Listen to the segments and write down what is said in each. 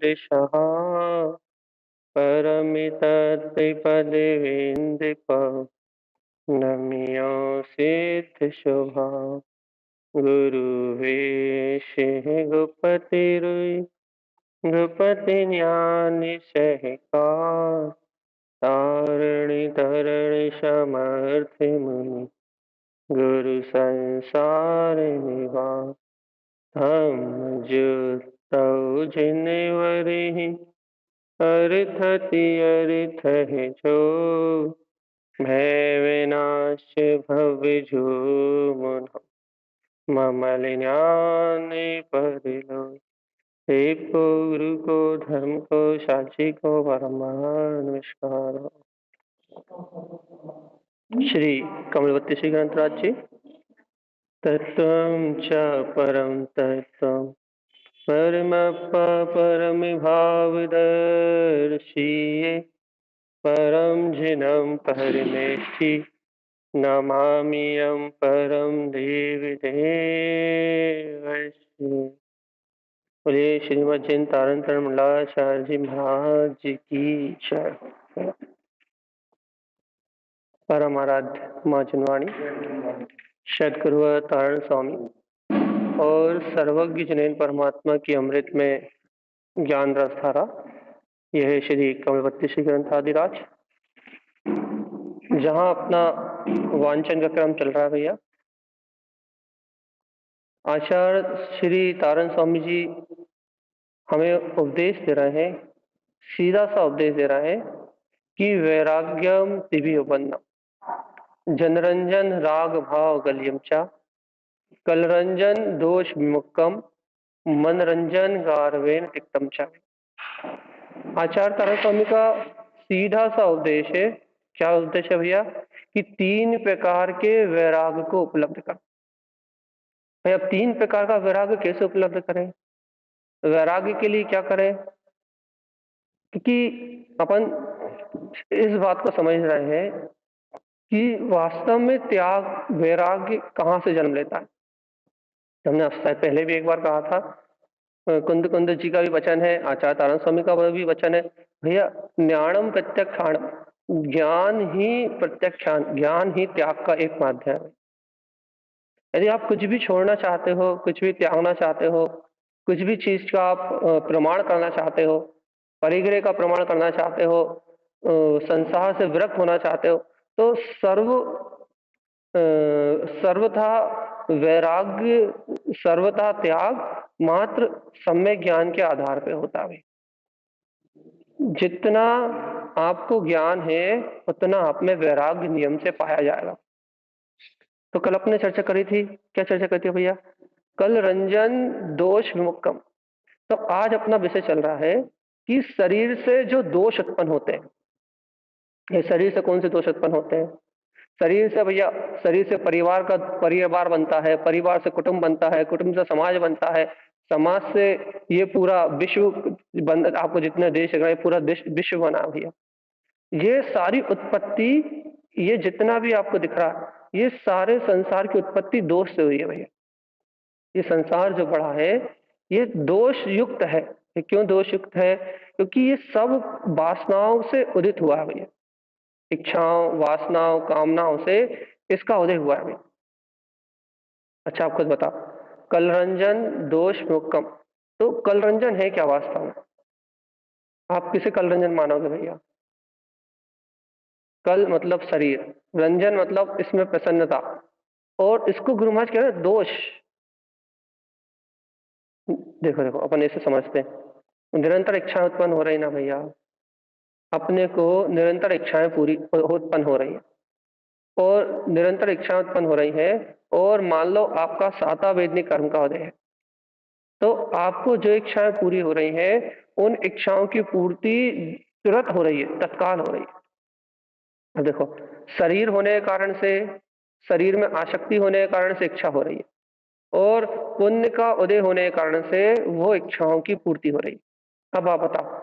दिशः परमितत्पदवीन्दिप नम्यो सिद्धशुभा गुरुवेशिः गुपतिरुई गुपति ज्ञानि सहका तारिणि तरणि समर्थि मुनि गुरु संसार निवा हम जुतौ जिनवरिहि अरिथति अरिथहि जो भय विनाश भव झूमुन ममल ज्ञान परिलो एक को गुरु को धर्म को साक्षी को परमान नमस्कार। श्री कमलवती श्री ग्रंथराज जी। तत्वं च परम तत्वं परमप्पा परमिभावदर्शिये परम जिनं परमेष्ठि नमाम्यहं परम देवी देवस्य। बोलिए श्रीमद् जैन तारण मंडलाचार्य जी महाराज जी की जय। परम आराध्य माँ जनवाणी सदगुरु तारण स्वामी और सर्वज्ञ जनैन परमात्मा की अमृत में ज्ञान रस धारा, यह है श्री कमलवती श्री ग्रंथादिराज, जहाँ अपना वांचन का क्रम चल रहा है। भैया आचार्य श्री तारण स्वामी जी हमें उपदेश दे रहे हैं, सीधा सा उपदेश दे रहे हैं कि वैराग्यम दिव्य उपन्नम जनरंजन राग भाव गलियम चा कलरंजन दोष विमुक्तम मनरंजन गारवेन तिक्तम चा। आचार्य तारण स्वामी का सीधा सा उपदेश है। क्या उपदेश है भैया? कि 3 प्रकार के वैराग को उपलब्ध कर। भाई अब 3 प्रकार का वैराग्य कैसे उपलब्ध करें? वैराग्य के लिए क्या करें? क्योंकि अपन इस बात को समझ रहे हैं कि वास्तव में त्याग वैराग्य कहाँ से जन्म लेता है। हमने पहले भी एक बार कहा था, कुंद कुंद जी का भी वचन है, आचार्य तारण स्वामी का भी वचन है, भैया ज्ञानम प्रत्यक्षाण, ज्ञान ही प्रत्यक्षाण, ज्ञान ही त्याग का एक माध्यम है। यदि आप कुछ भी छोड़ना चाहते हो, कुछ भी त्यागना चाहते हो, कुछ भी चीज का आप प्रमाण करना चाहते हो, परिग्रह का प्रमाण करना चाहते हो, संसार से विरक्त होना चाहते हो, तो सर्वथा वैराग्य, सर्वथा त्याग मात्र सम्यक ज्ञान के आधार पे होता है। जितना आपको ज्ञान है उतना आप में वैराग्य नियम से पाया जाएगा। तो कल अपने चर्चा करी थी, क्या चर्चा करती है भैया? कल रंजन दोष विमुक्तम। तो आज अपना विषय चल रहा है कि शरीर से जो दोष उत्पन्न होते हैं, ये शरीर से कौन से दोष उत्पन्न होते हैं? शरीर से भैया, शरीर से परिवार बनता है, परिवार से कुटुंब बनता है, कुटुंब से समाज बनता है, समाज से ये पूरा विश्व बन, आपको जितने देश है पूरा देश विश्व बना भैया। ये सारी उत्पत्ति, ये जितना भी आपको दिख रहा है, ये सारे संसार की उत्पत्ति दोष से हुई है भैया। ये संसार जो बड़ा है ये दोष युक्त है। ये क्यों दोष युक्त है? क्योंकि ये सब वासनाओं से उदित हुआ है भैया। इच्छाओं, वासनाओं, कामनाओं से इसका उदय हुआ है भैया। अच्छा आप खुद बताओ, कलरंजन दोष मुक्कम, तो कलरंजन है क्या वास्तव में? आप किसे कलरंजन मानोगे भैया? कल मतलब शरीर, रंजन मतलब इसमें प्रसन्नता, और इसको गुरु महाराज कह रहे हैं दोष। देखो देखो अपन ऐसे समझते हैं, निरंतर इच्छा उत्पन्न हो रही ना भैया, अपने को निरंतर इच्छाएं पूरी उत्पन्न हो रही है, और निरंतर इच्छा उत्पन्न हो रही है, और मान लो आपका साता वेदनिक कर्म का उदय है, तो आपको जो इच्छाएं पूरी हो रही है उन इच्छाओं की पूर्ति तुरंत हो रही है, तत्काल हो रही है। अब देखो, शरीर होने के कारण से, शरीर में आसक्ति होने के कारण से इच्छा हो रही है, और पुण्य का उदय होने के कारण से वो इच्छाओं की पूर्ति हो रही है। अब आप बताओ,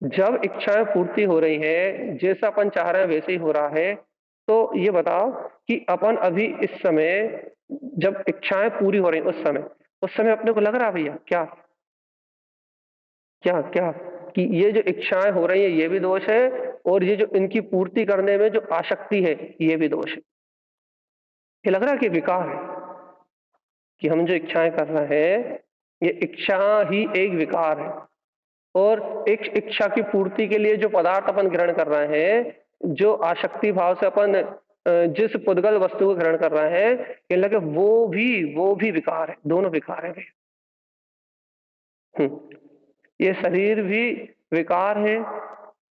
जब इच्छाएं पूर्ति हो रही है, जैसा अपन चाह रहे हैं वैसे ही हो रहा है, तो ये बताओ कि अपन अभी इस समय जब इच्छाएं पूरी हो रही उस समय अपने को लग रहा भैया क्या क्या क्या कि ये जो इच्छाएं हो रही है ये भी दोष है, और ये जो इनकी पूर्ति करने में जो आसक्ति है ये भी दोष है। ये लग रहा है कि विकार है, कि हम जो इच्छाएं कर रहे हैं ये इच्छा ही एक विकार है। और एक इच्छा की पूर्ति के लिए जो पदार्थ अपन ग्रहण कर रहे हैं, जो आसक्ति भाव से अपन जिस पुद्गल वस्तु को ग्रहण कर रहे हैं, ये लगे वो भी विकार है, दोनों विकार है। ये शरीर भी विकार है,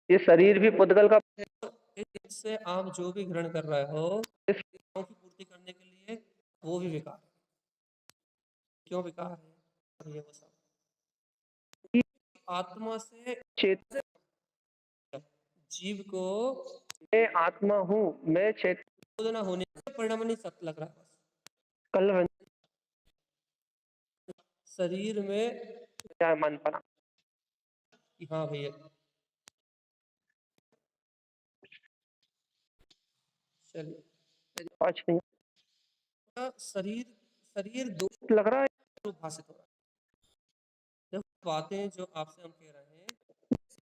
ये शरीर भी पुद्गल का, इससे आप जो भी ग्रहण कर रहे हो इस इच्छाओं की पूर्ति करने के लिए, वो भी विकार है। क्यों विकार है? ये वो सब आत्मा से चेतन जीव को, मैं आत्मा हूँ, मैं चेतन होने से परिणाम नहीं सत्य लग रहा है। बस कल शरीर में क्या मन पड़ा कि हाँ भैया चलिए पाँच नहीं, शरीर शरीर दो लग रहा है, भाषित हो रहा है। जब बातें जो आपसे हम कह रहे हैं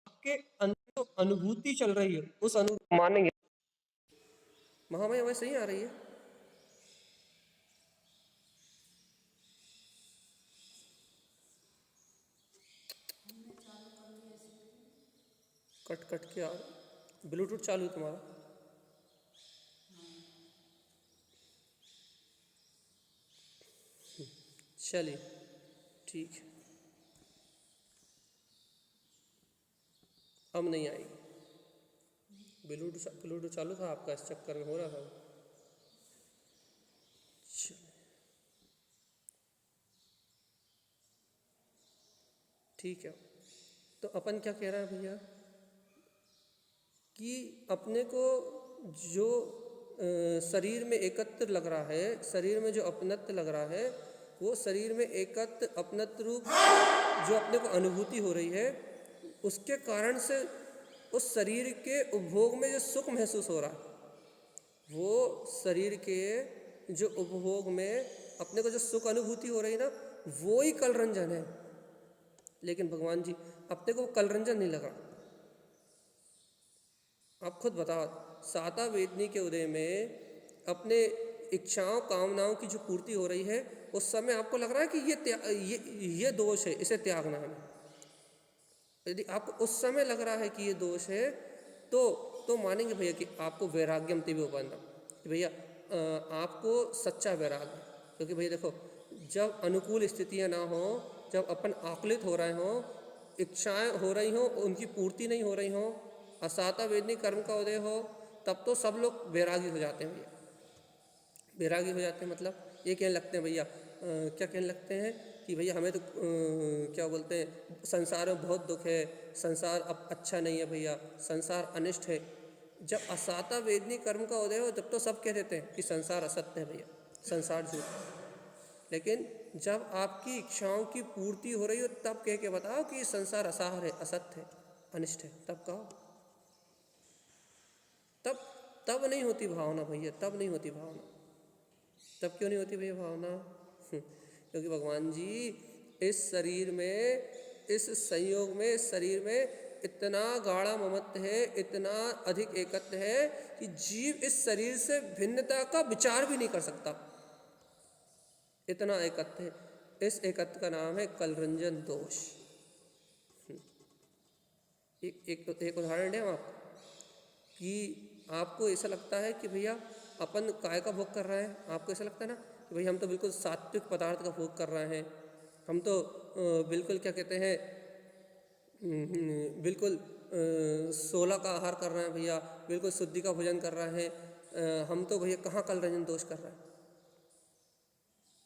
आपके अंदर जो अनुभूति चल रही है उस अनुभूति मानेंगे महामय हमें सही आ रही है। कट कट के आ ब्लूटूथ चालू तुम्हारा? चलिए ठीक है, अब नहीं आएगी। ब्लूटूथ चालू था आपका, इस चक्कर में हो रहा था। ठीक है, तो अपन क्या कह रहे हैं भैया कि अपने को जो शरीर में एकत्र लग रहा है, शरीर में जो अपनत्व लग रहा है, वो शरीर में एकत्र अपनत्व रूप जो अपने को अनुभूति हो रही है, उसके कारण से उस शरीर के उपभोग में जो सुख महसूस हो रहा है, वो शरीर के जो उपभोग में अपने को जो सुख अनुभूति हो रही है ना, वो ही कलरंजन है। लेकिन भगवान जी अपने को कलरंजन नहीं लगा। आप खुद बताओ, साता वेदनी के उदय में अपने इच्छाओं कामनाओं की जो पूर्ति हो रही है, उस समय आपको लग रहा है कि ये दोष है, इसे त्यागना है। यदि आपको उस समय लग रहा है कि ये दोष है तो मानेंगे भैया कि आपको वैराग्यम तिव्योपन्नम, कि भैया आपको सच्चा वैराग है। क्योंकि भैया देखो, जब अनुकूल स्थितियां ना हो, जब अपन आकुलित हो रहे हों, इच्छाएं हो रही हों, उनकी पूर्ति नहीं हो रही हों, असाता वेदनी कर्म का उदय हो, तब तो सब लोग वैरागी हो जाते हैं भैया। वैरागी हो जाते हैं मतलब ये कहने लगते हैं भैया, क्या कहने लगते हैं कि भैया हमें तो क्या बोलते हैं, संसार में बहुत दुख है, संसार अब अच्छा नहीं है भैया, संसार अनिष्ट है। जब असाता वेदनी कर्म का उदय हो तब तो सब कह देते हैं कि संसार असत्य है भैया, संसार झूठ। लेकिन जब आपकी इच्छाओं की पूर्ति हो रही हो तब कह के बताओ कि संसार असार है, असत्य है, अनिष्ट है, तब कहो। तब नहीं होती भावना भैया, तब नहीं होती भावना। तब क्यों नहीं होती भैया भावना? क्योंकि भगवान जी इस शरीर में, इस संयोग में, इस शरीर में इतना गाढ़ा ममत्व है, इतना अधिक एकत्व है कि जीव इस शरीर से भिन्नता का विचार भी नहीं कर सकता। इतना एकत्व है। इस एकत्व का नाम है कलरंजन दोष। एक उदाहरण दें आपको कि आपको ऐसा लगता है कि भैया अपन काय का भोग कर रहे हैं, आपको ऐसा लगता है ना कि भैया हम तो बिल्कुल सात्विक पदार्थ का भोग कर रहे हैं, हम तो बिल्कुल क्या कहते हैं, बिल्कुल 16 का आहार कर रहे हैं भैया, बिल्कुल शुद्धि का भोजन कर रहे हैं। हम तो भैया कहाँ कलरंजन दोष कर रहे हैं?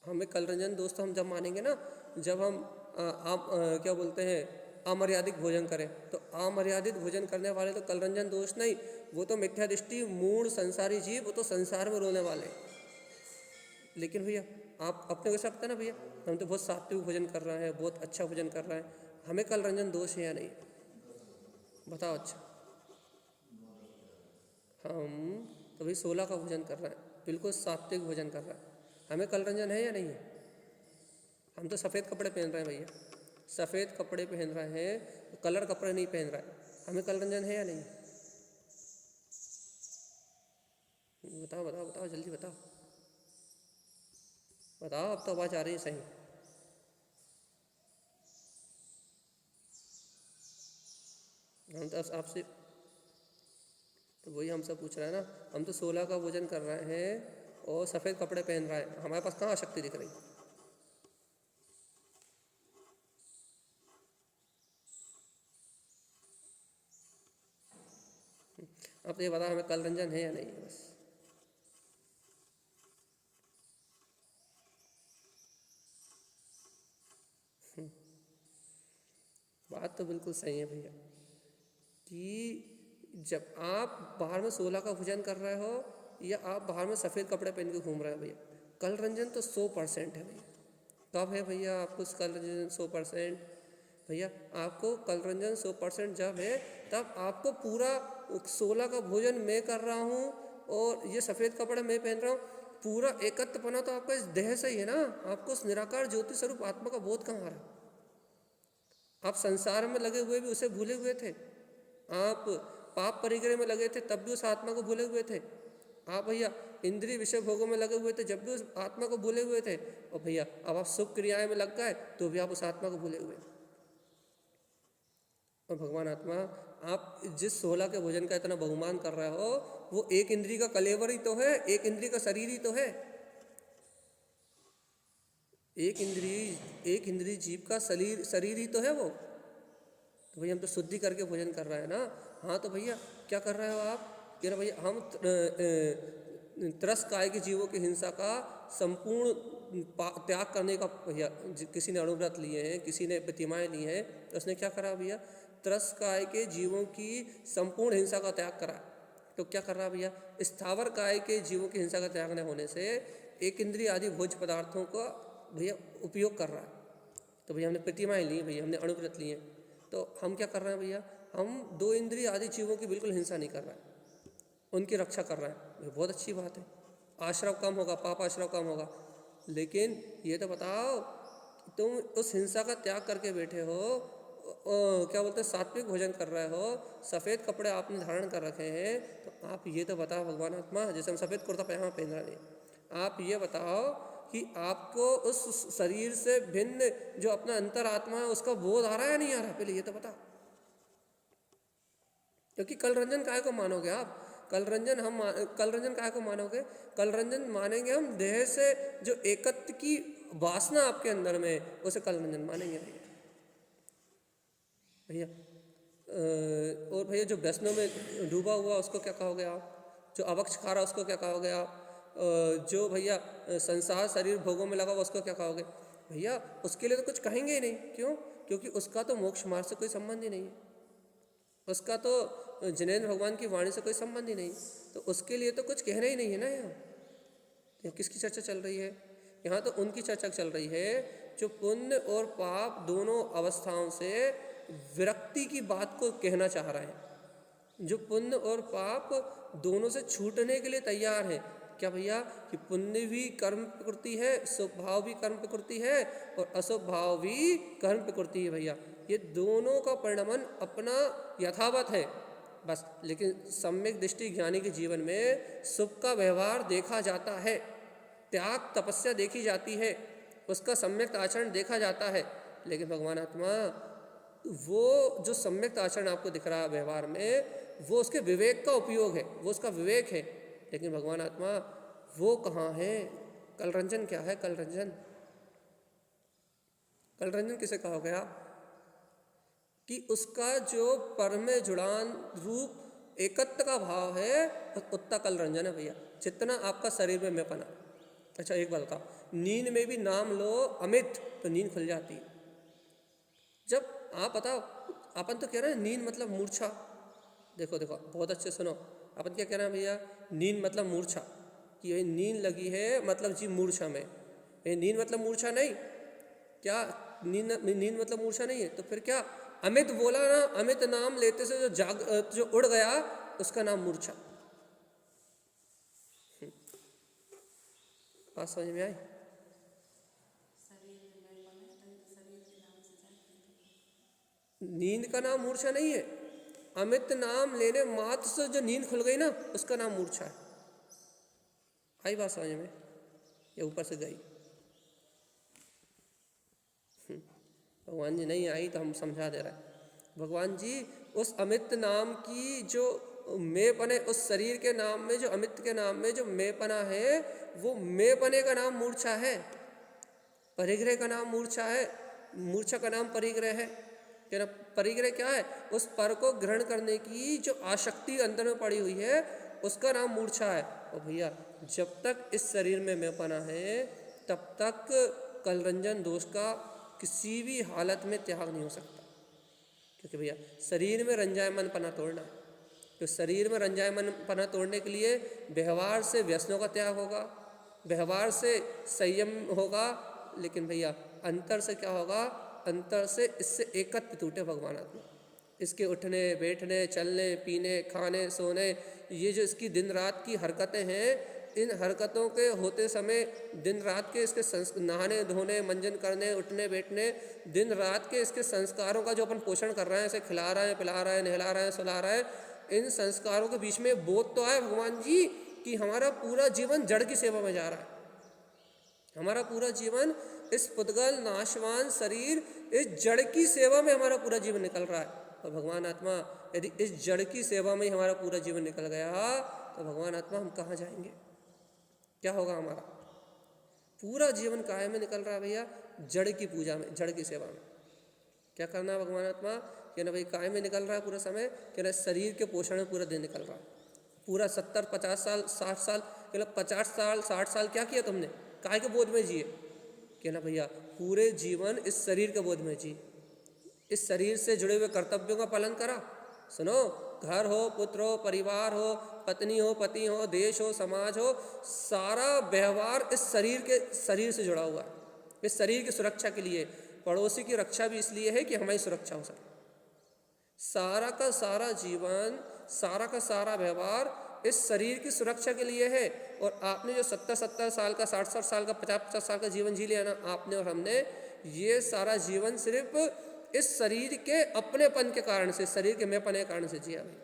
हमें कलरंजन दोष तो हम जब मानेंगे ना, जब हम क्या बोलते हैं, अमर्यादित भोजन करें। तो अमर्यादित भोजन करने वाले तो कलरंजन दोष नहीं, वो तो मिथ्या दृष्टि मूढ़ संसारी जीव, वो तो संसार में रोने वाले। लेकिन भैया आप अपने को सकता ना भैया हम तो बहुत सात्विक भोजन कर रहे हैं, बहुत अच्छा भोजन कर रहे हैं, हमें कलरंजन दोष है या नहीं? बताओ। अच्छा, हम तो भाई 16 का भोजन कर रहे हैं, बिल्कुल सात्विक भोजन कर रहे हैं, हमें कलरंजन है या नहीं है? हम तो सफ़ेद कपड़े पहन रहे हैं भैया, सफ़ेद कपड़े पहन रहे हैं, कलर कपड़े नहीं पहन रहा है, हमें कल रंजन है या नहीं? बताओ बताओ बताओ, जल्दी बताओ बताओ, अब तो आवाज़ आ रही है सही। हम तो आपसे तो वही हमसे पूछ रहे हैं ना, हम तो 16 का भोजन कर रहे हैं और सफ़ेद कपड़े पहन रहे हैं, हमारे पास कहाँ शक्ति दिख रही? अब तो ये बता हमें कल रंजन है या नहीं है बस। बात तो बिल्कुल सही है भैया कि जब आप बाहर में 16 का भोजन कर रहे हो या आप बाहर में सफ़ेद कपड़े पहन के घूम रहे हो भैया, कल रंजन तो 100% है भैया। कब है भैया आपको कल रंजन 100%? भैया आपको कल रंजन 100% जब है तब आपको पूरा 16 का भोजन मैं कर रहा हूँ और ये सफ़ेद कपड़े मैं पहन रहा हूँ, पूरा एकत्वपना तो आपका इस देह से ही है ना। आपको उस निराकार ज्योति स्वरूप आत्मा का बोध कहाँ आ रहा? आप संसार में लगे हुए भी उसे भूले हुए थे, आप पाप परिग्रह में लगे थे तब भी उस आत्मा को भूले हुए थे, आप भैया इंद्रिय विषय भोगों में लगे हुए थे जब भी उस आत्मा को भूले हुए थे, और भैया अब आप शुभ क्रियाएं में लग गए तो भी आप उस आत्मा को भूले हुए। और भगवान आत्मा आप जिस 16 के भोजन का इतना बहुमान कर रहे हो वो एक इंद्रिय का कलेवर ही तो है, एक इंद्रिय का शरीर ही तो है, एक इंद्रिय जीव का शरीर ही तो है वो। तो भैया हम तो शुद्धि करके भोजन कर रहे हैं ना। हाँ तो भैया क्या कर रहे हो आप? कह रहे भैया हम त्रस्त काय के जीवों की हिंसा का संपूर्ण त्याग करने का, भैया किसी ने अणुव्रत लिए हैं, किसी ने प्रतिमाएं ली हैं, तो उसने क्या करा भैया? त्रस्त काय के जीवों की संपूर्ण हिंसा का त्याग करा। तो क्या कर रहा भैया? स्थावर काय के जीवों की हिंसा का त्याग न होने से एक इंद्रिय आदि भोज्य पदार्थों का भैया उपयोग कर रहा है। तो भैया हमने प्रतिमाएं ली, भैया हमने अणुव्रत लिए, तो हम क्या कर रहे हैं भैया? हम दो इंद्रिय आदि जीवों की बिल्कुल हिंसा नहीं कर रहे हैं, उनकी रक्षा कर रहे हैं। ये बहुत अच्छी बात है, आश्रव कम होगा, पाप आश्रव कम होगा। लेकिन ये तो बताओ तुम उस हिंसा का त्याग करके बैठे हो, क्या बोलते हैं, सात्विक भोजन कर रहे हो, सफ़ेद कपड़े आपने धारण कर रखे हैं, तो आप ये तो बताओ भगवान आत्मा, जैसे हम सफ़ेद कुर्ता पजामा पहन रहे हैं, आप ये बताओ कि आपको उस शरीर से भिन्न जो अपना अंतर आत्मा है उसका बोध आ रहा है या नहीं आ रहा? पहले ये तो बताओ। क्योंकि कल रंजन काहे को मानोगे आप? कल रंजन काहे को मानोगे? कल रंजन मानेंगे हम देह से जो एकत्व की वासना आपके अंदर में, उसे कल रंजन मानेंगे भैया। और भैया जो व्यसनों में डूबा हुआ उसको क्या कहोगे आप? जो अवक्ष खा रहा उसको क्या कहोगे आप? जो भैया संसार शरीर भोगों में लगा हुआ उसको क्या कहोगे? भैया उसके लिए तो कुछ कहेंगे ही नहीं। क्यों? क्योंकि उसका तो मोक्ष मार्ग से कोई संबंध ही नहीं है, उसका तो जिनेंद्र भगवान की वाणी से कोई संबंध ही नहीं, तो उसके लिए तो कुछ कहना ही नहीं है ना। यहाँ किसकी चर्चा चल रही है? यहाँ तो उनकी चर्चा चल रही है जो पुण्य और पाप दोनों अवस्थाओं से विरक्ति की बात को कहना चाह रहे हैं, जो पुण्य और पाप दोनों से छूटने के लिए तैयार हैं। क्या भैया? कि पुण्य भी कर्म प्रकृति है, शुभ भाव भी कर्म प्रकृति है, और अशुभ भाव भी कर्म प्रकृति है भैया। ये दोनों का परिणमन अपना यथावत है बस, लेकिन सम्यक दृष्टि ज्ञानी के जीवन में शुभ का व्यवहार देखा जाता है, त्याग तपस्या देखी जाती है, उसका सम्यक आचरण देखा जाता है। लेकिन भगवान आत्मा वो जो सम्यक आचरण आपको दिख रहा है व्यवहार में, वो उसके विवेक का उपयोग है, वो उसका विवेक है। लेकिन भगवान आत्मा वो कहाँ है? कल रंजन क्या है? कल रंजन, कल रंजन किसे कहोगे आप? कि उसका जो परम जुड़ान रूप एकत्व का भाव है, उतना कल रंजन है भैया, जितना आपका शरीर में मैपना। अच्छा एक बात बताओ, नींद में भी नाम लो अमित तो नींद खुल जाती है। जब आप बताओ, अपन तो कह रहे हैं नींद मतलब मूर्छा। देखो देखो बहुत अच्छे सुनो, अपन क्या कह रहे हैं भैया? नींद मतलब मूर्छा, कि ये नींद लगी है मतलब जी मूर्छा में। ये नींद मतलब मूर्छा नहीं, क्या नींद मतलब मूर्छा नहीं है? तो फिर क्या? अमित बोला ना, अमित नाम लेते से जो उड़ गया उसका नाम मूर्छा। बात समझ में आई? नींद का नाम मूर्छा नहीं है। अमित नाम लेने मात्र से जो नींद खुल गई ना, उसका नाम मूर्छा है। आई बात समझ में? ये ऊपर से गई। भगवान जी नहीं आई तो हम समझा दे रहे हैं। भगवान जी उस अमित नाम की जो मेपने, उस शरीर के नाम में जो अमित के नाम में जो मेपना है, वो मेपने का नाम मूर्छा है। परिग्रह का नाम मूर्छा है। मूर्छा का नाम परिग्रह है। क्या ना? परिग्रह क्या है? उस पर को ग्रहण करने की जो आसक्ति अंदर में पड़ी हुई है, उसका नाम मूर्छा है। और भैया जब तक इस शरीर में मेपना है, तब तक कलरंजन दोष का किसी भी हालत में त्याग नहीं हो सकता। क्योंकि भैया शरीर में रंजायमन पना तोड़ना है, तो शरीर में रंजायमन पना तोड़ने के लिए व्यवहार से व्यसनों का त्याग होगा, व्यवहार से संयम होगा, लेकिन भैया अंतर से क्या होगा? अंतर से इससे एकत्व टूटे भगवान आत्मा। इसके उठने बैठने, चलने पीने, खाने सोने, ये जो इसकी दिन रात की हरकतें हैं, इन हरकतों के होते समय दिन रात के इसके नहाने धोने, मंजन करने, उठने बैठने, दिन रात के इसके संस्कारों का जो अपन पोषण कर रहे हैं, इसे खिला रहे हैं, पिला रहे हैं, नहला रहे हैं, सुला रहे हैं, इन संस्कारों के बीच में बोध तो आए भगवान जी कि हमारा पूरा जीवन जड़ की सेवा में जा रहा है। हमारा पूरा जीवन इस पुद्गल नाशवान शरीर, इस जड़ की सेवा में हमारा पूरा जीवन निकल रहा है। और भगवान आत्मा यदि इस जड़ की सेवा में ही हमारा पूरा जीवन निकल गया, तो भगवान आत्मा हम कहाँ जाएंगे? क्या होगा हमारा? पूरा जीवन काहे में निकल रहा है भैया? जड़ की पूजा में, जड़ की सेवा में। क्या करना है भगवान आत्मा? कि ना भाई काहे में निकल रहा है पूरा समय? कि ना शरीर के पोषण में पूरा दिन निकल रहा है। पूरा 70-50 साल 60 साल, मतलब 50 साल 60 साल क्या किया तुमने? काहे के बोध में जिए? कि ना भैया पूरे जीवन इस शरीर के बोध में जी, इस शरीर से जुड़े हुए कर्तव्यों का पालन करा। सुनो, घर हो, पुत्र हो, परिवार हो, पत्नी हो, पति हो, देश हो, समाज हो, सारा व्यवहार इस शरीर से जुड़ा हुआ है। इस शरीर की सुरक्षा के लिए, पड़ोसी की रक्षा भी इसलिए है कि हमारी सुरक्षा हो सके। सारा का सारा जीवन, सारा का सारा व्यवहार इस शरीर की सुरक्षा के लिए है। और आपने जो 70-70 साल का, 60-60 साल का, 50-50 साल का जीवन जी लिया ना, आपने और हमने, ये सारा जीवन सिर्फ इस शरीर के अपनेपन के कारण से, शरीर के मेपने के कारण से जिया भाई।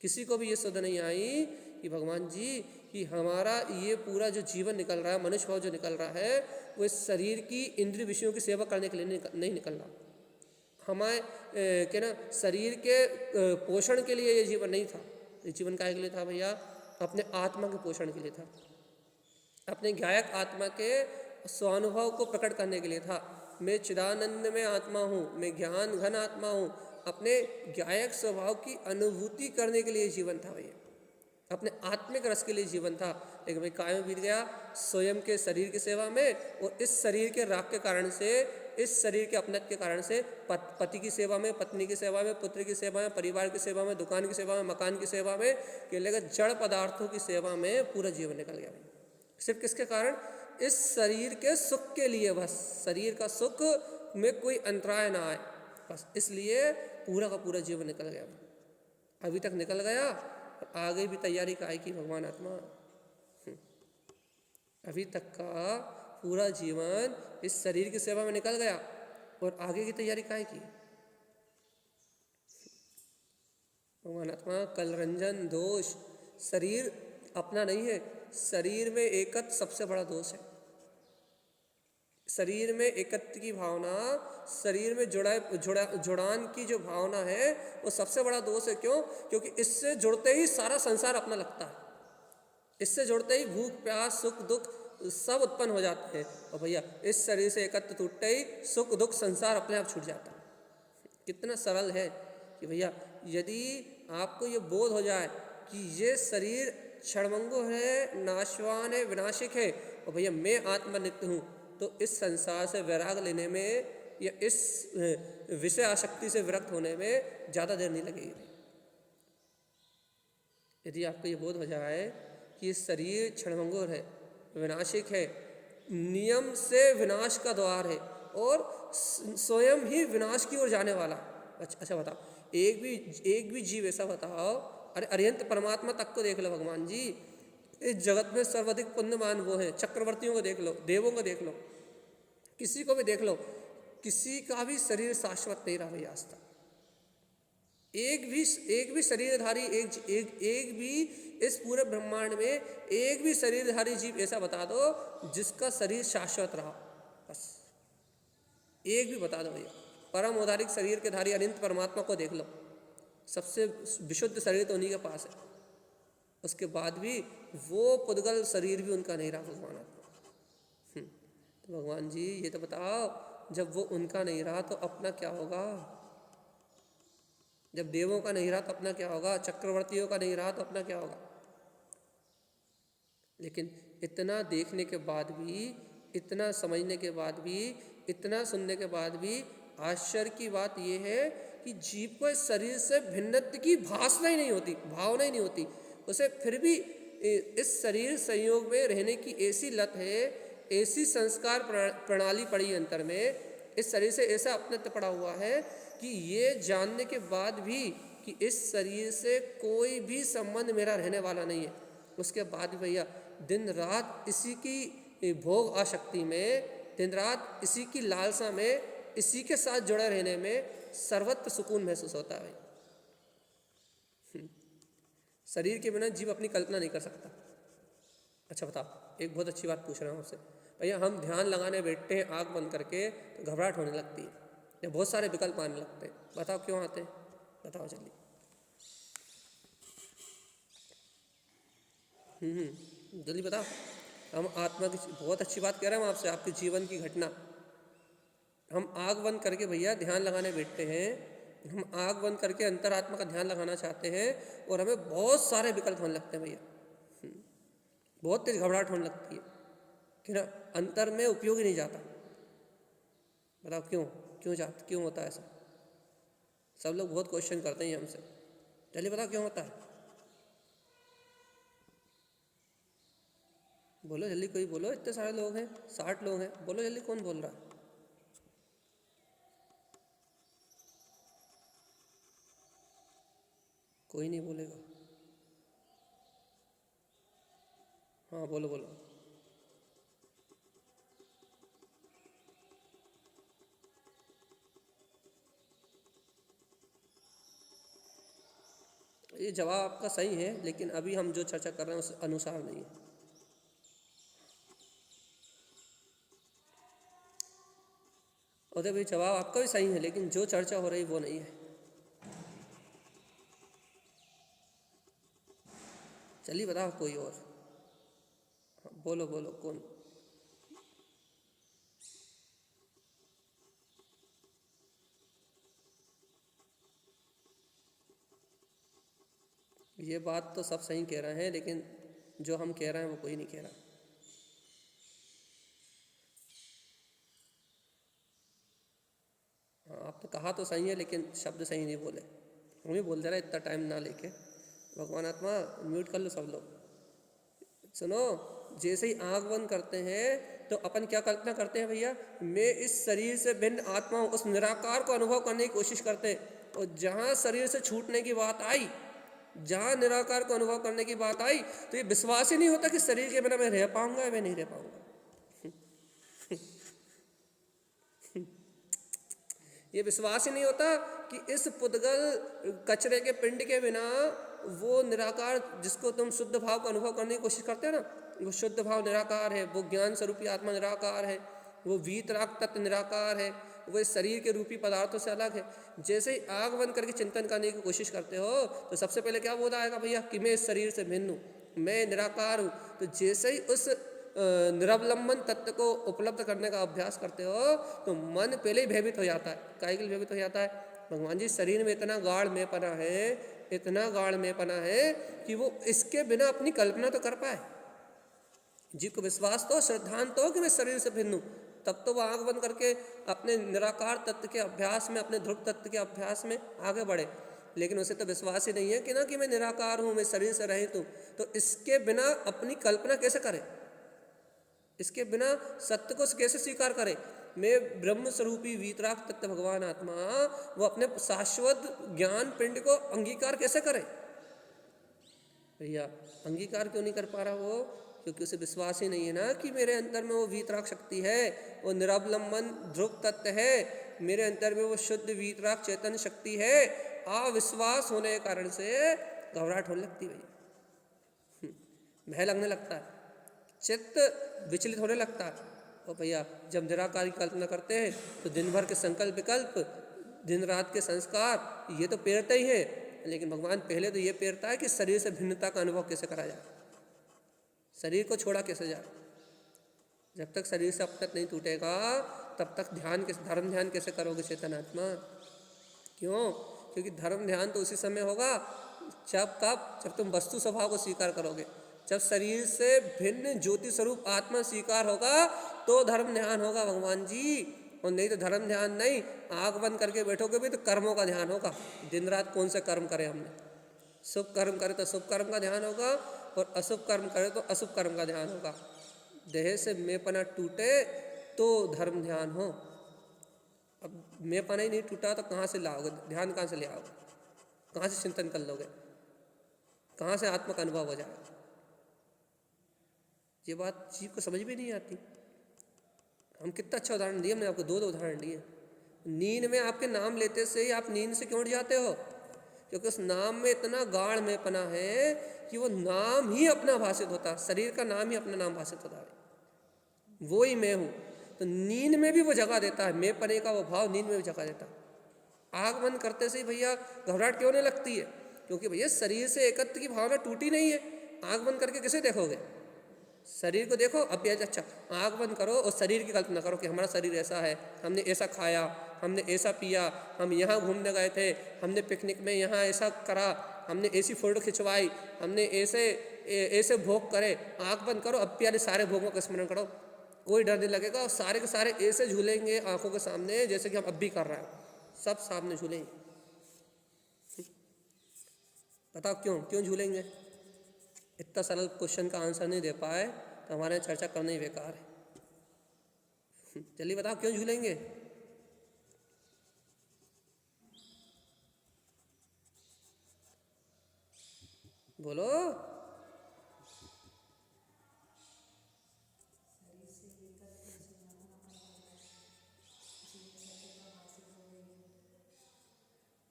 किसी को भी ये सुध नहीं आई कि भगवान जी कि हमारा ये पूरा जो जीवन निकल रहा है, मनुष्य भाव जो निकल रहा है, वो इस शरीर की इंद्रिय विषयों की सेवा करने के लिए नहीं निकल रहा। हमारे क्या ना, शरीर के पोषण के लिए ये जीवन नहीं था। ये जीवन काहे के लिए था भैया? अपने आत्मा के पोषण के लिए था, अपने गायक आत्मा के स्वानुभव को प्रकट करने के लिए था। मैं चिदानंद में आत्मा हूँ, मैं ज्ञान घन आत्मा हूँ। अपने गायक स्वभाव की अनुभूति करने के लिए जीवन था भैया, अपने आत्मिक रस के लिए जीवन था। लेकिन भाई काय में बीत गया? स्वयं के शरीर की सेवा में, और इस शरीर के राग के कारण से, इस शरीर के अपनत्व के कारण से पति की सेवा में, पत्नी की सेवा में, पुत्र की सेवा में, परिवार की सेवा में, दुकान की सेवा में, मकान की सेवा में, कि लेकर जड़ पदार्थों की सेवा में पूरा जीवन निकल गया भाई। सिर्फ किसके कारण? इस शरीर के सुख के लिए, बस शरीर का सुख में कोई अंतराय ना आए, बस इसलिए पूरा का पूरा जीवन निकल गया। अभी तक निकल गया, आगे भी तैयारी काहे की भगवान आत्मा? अभी तक का पूरा जीवन इस शरीर की सेवा में निकल गया, और आगे की तैयारी काहे की? भगवान आत्मा कलरंजन दोष, शरीर अपना नहीं है। शरीर में एकत्व सबसे बड़ा दोष है। शरीर में एकत्व की भावना, शरीर में जुड़ान की जो भावना है, वो सबसे बड़ा दोष है। क्यों? क्योंकि इससे जुड़ते ही सारा संसार अपना लगता है। इससे जुड़ते ही भूख प्यास सुख दुख सब उत्पन्न हो जाते हैं। और भैया इस शरीर से एकत्व टूटते ही सुख दुख संसार अपने आप छूट जाता है। कितना सरल है कि भैया यदि आपको ये बोध हो जाए कि ये शरीर क्षणभंगुर है, नाशवान है, विनाशिक है, और भैया मैं आत्मनित्य हूँ, तो इस संसार से वैराग लेने में या इस विषय आसक्ति से विरक्त होने में ज़्यादा देर नहीं लगेगी। यदि आपको ये बोध हो जाए कि ये शरीर क्षणभंगुर है, विनाशिक है, नियम से विनाश का द्वार है, और स्वयं ही विनाश की ओर जाने वाला। अच्छा बताओ, एक भी जीव ऐसा बताओ, अरे अरिहंत परमात्मा तक को देख लो भगवान जी, इस जगत में सर्वाधिक पुण्यमान वो हैं। चक्रवर्तियों को देख लो, देवों को देख लो, किसी को भी देख लो, किसी का भी शरीर शाश्वत नहीं रहा भैया आज तक। एक भी शरीरधारी एक भी इस पूरे ब्रह्मांड में एक भी शरीरधारी जीव ऐसा बता दो जिसका शरीर शाश्वत रहा, बस एक भी बता दो भैया। परम औदारिक शरीर के धारी अनंत परमात्मा को देख लो, सबसे विशुद्ध शरीर तो उन्हीं के पास है, उसके बाद भी वो पुद्गल शरीर भी उनका नहीं रहा भगवान आत्मा। तो भगवान जी ये तो बताओ, जब वो उनका नहीं रहा तो अपना क्या होगा? जब देवों का नहीं रहा तो अपना क्या होगा? चक्रवर्तियों का नहीं रहा तो अपना क्या होगा? लेकिन इतना देखने के बाद भी, इतना समझने के बाद भी, इतना सुनने के बाद भी आश्चर्य की बात यह है कि जीव को इस शरीर से भिन्नत्व की भावना ही नहीं होती, भावना ही नहीं होती उसे। फिर भी इस शरीर संयोग में रहने की ऐसी लत है, ऐसी संस्कार प्रणाली पड़ी अंतर में, इस शरीर से ऐसा अपनत्व पड़ा हुआ है कि ये जानने के बाद भी कि इस शरीर से कोई भी संबंध मेरा रहने वाला नहीं है, उसके बाद भी भैया दिन रात इसी की भोग आसक्ति में, दिन रात इसी की लालसा में, इसी के साथ जुड़े रहने में सर्वत्र सुकून महसूस होता है। शरीर के बिना जीव अपनी कल्पना नहीं कर सकता। अच्छा बताओ, एक बहुत अच्छी बात पूछ रहा हूँ आपसे भैया, हम ध्यान लगाने बैठते हैं आँख बंद करके तो घबराहट होने लगती है या बहुत सारे विकल्प आने लगते हैं, बताओ क्यों आते हैं? बताओ जल्दी। जल्दी बताओ। हम आत्मा की बहुत अच्छी बात कह रहे हैं हम आपसे, आपके जीवन की घटना। हम आँख बंद करके भैया ध्यान लगाने बैठते हैं, हम आँख बंद करके अंतरात्मा का ध्यान लगाना चाहते हैं और हमें बहुत सारे विकल्प होने लगते हैं भैया, बहुत तेज घबराहट होने लगती है कि ना अंतर में उपयोग ही नहीं जाता। बताओ क्यों होता है ऐसा? सब लोग बहुत क्वेश्चन करते हैं हमसे, चलिए बताओ क्यों होता है? बोलो जल्दी, कोई बोलो, इतने सारे लोग हैं, 60 लोग हैं, बोलो जल्दी, कौन बोल रहा है? कोई नहीं बोलेगा। हाँ बोलो बोलो। ये जवाब आपका सही है, लेकिन अभी हम जो चर्चा कर रहे हैं उस अनुसार नहीं है। उदय भाई जवाब आपका भी सही है, लेकिन जो चर्चा हो रही वो नहीं है। चलिए बताओ कोई और। बोलो बोलो कौन? ये बात तो सब सही कह रहे हैं, लेकिन जो हम कह रहे हैं वो कोई नहीं कह रहा। हाँ आप तो कहा तो सही है, लेकिन शब्द सही नहीं बोले। हम ही बोल दे रहे इतना टाइम ना लेके। भगवान आत्मा म्यूट कर लो सब लोग। सुनो, जैसे ही आंख बंद करते हैं तो अपन क्या कल्पना करते हैं भैया? मैं इस शरीर से भिन्न आत्मा हूँ, उस निराकार को अनुभव करने की कोशिश करते हैं। और जहाँ शरीर से छूटने की बात आई, जहाँ निराकार को अनुभव करने की बात आई, तो ये विश्वास ही नहीं होता कि शरीर के बिना मैं रह पाऊंगा या मैं नहीं रह पाऊंगा। ये विश्वास ही नहीं होता कि इस पुद्गल कचरे के पिंड के बिना वो निराकार जिसको तुम शुद्ध भाव का अनुभव करने की कोशिश करते हो ना, वो शुद्ध भाव निराकार है, वो ज्ञान स्वरूपी आत्मा निराकार है, वो वीतराग तत्व निराकार है, वो इस शरीर के रूपी पदार्थों से अलग है। जैसे ही आग बंद करके चिंतन करने की कोशिश करते हो तो सबसे पहले क्या बोध आएगा भैया? कि मैं इस शरीर से भिन्न हूँ, मैं निराकार हूँ। तो जैसे ही उस निरवलंबन तत्व को उपलब्ध करने का अभ्यास करते हो तो मन पहले ही भयभीत हो जाता है। काहे के लिए भयभीत हो जाता है? भगवान जी शरीर में इतना गाढ़ मेपना है, इतना गाढ़ मेपना है कि वो इसके बिना अपनी कल्पना तो कर पाए। जीव को विश्वास तो, श्रद्धांत तो कि मैं शरीर से भिन्न हूँ, तब तो वो आंख बंद करके अपने निराकार तत्व के अभ्यास में, अपने ध्रुव तत्व के अभ्यास में आगे बढ़े। लेकिन उसे तो विश्वास ही नहीं है कि ना कि मैं निराकार हूँ, मैं शरीर से रहित हूँ। तो इसके बिना अपनी कल्पना कैसे करे? इसके बिना सत्य को कैसे स्वीकार करे? मैं ब्रह्म स्वरूपी वीतराग तत्व भगवान आत्मा, वो अपने शाश्वत ज्ञान पिंड को अंगीकार कैसे करे? भैया अंगीकार क्यों नहीं कर पा रहा वो? क्योंकि उसे विश्वास ही नहीं है ना कि मेरे अंदर में वो वीतराग शक्ति है, वो निरावलंबन ध्रुव तत्व है, मेरे अंदर में वो शुद्ध वीतराग चेतन शक्ति है। अविश्वास होने के कारण से घबराहट होने लगती है भैया, भय लगने लगता है, चित्त विचलित होने लगता है। और भैया जब निराकार की कल्पना करते हैं तो दिन भर के संकल्प विकल्प, दिन रात के संस्कार ये तो पेरते ही है, लेकिन भगवान पहले तो ये पेरता है कि शरीर से भिन्नता का अनुभव कैसे करा जाए, शरीर को छोड़ा कैसे जाए। जब तक शरीर से अपनत नहीं टूटेगा तब तक ध्यान कैसे, धर्म ध्यान कैसे करोगे चेतन आत्मा? क्यों? क्योंकि धर्म ध्यान तो उसी समय होगा जब तुम वस्तु स्वभाव को स्वीकार करोगे। जब शरीर से भिन्न ज्योति स्वरूप आत्मा स्वीकार होगा तो धर्म ध्यान होगा भगवान जी, और नहीं तो धर्म ध्यान नहीं। आँख बंद करके बैठोगे भी तो कर्मों का ध्यान होगा। दिन रात कौन से कर्म करें हमने? शुभ कर्म करे तो शुभ कर्म का ध्यान होगा, और अशुभ कर्म करे तो अशुभ कर्म का ध्यान होगा। देह से मेपना टूटे तो धर्म ध्यान हो। अब मेपना ही नहीं टूटा तो कहाँ से लाओगे ध्यान? कहाँ से ले आओगे? कहाँ से चिंतन कर लोगे? कहाँ से आत्मा का अनुभव हो जाएगा? ये बात जीव को समझ भी नहीं आती। हम कितना अच्छा उदाहरण दिए, हमने आपको दो उदाहरण दिए। नींद में आपके नाम लेते से ही आप नींद से क्यों उठ जाते हो? क्योंकि उस नाम में इतना गाढ़ मेपना है कि वो नाम ही अपना भाषित होता है, शरीर का नाम ही अपना नाम भाषित होता है, वो ही मैं हूँ। तो नींद में भी वो जगह देता है, मैं पने का वो भाव नींद में भी जगह देता है। आँख बंद करते से ही भैया घबराहट क्यों नहीं लगती है? क्योंकि भैया शरीर से एकत्व की भावना टूटी नहीं है। आँख बंद करके कैसे देखोगे? शरीर को देखो अभ्यास। अच्छा, आँख बंद करो और शरीर की कल्पना करो कि हमारा शरीर ऐसा है, हमने ऐसा खाया, हमने ऐसा पिया, हम यहाँ घूमने गए थे, हमने पिकनिक में यहाँ ऐसा करा, हमने ऐसी फोटो खिंचवाई, हमने ऐसे भोग करे। आँख बंद करो, अब प्यारे सारे भोगों का स्मरण करो, कोई डर नहीं लगेगा। और सारे के सारे ऐसे झूलेंगे आँखों के सामने जैसे कि हम अब भी कर रहे हैं, सब सामने झूलेंगे। बताओ क्यों क्यों झूलेंगे? इतना सरल क्वेश्चन का आंसर नहीं दे पाए तो हमारे यहाँ चर्चा करना ही बेकार है। चलिए बताओ क्यों झूलेंगे? बोलो।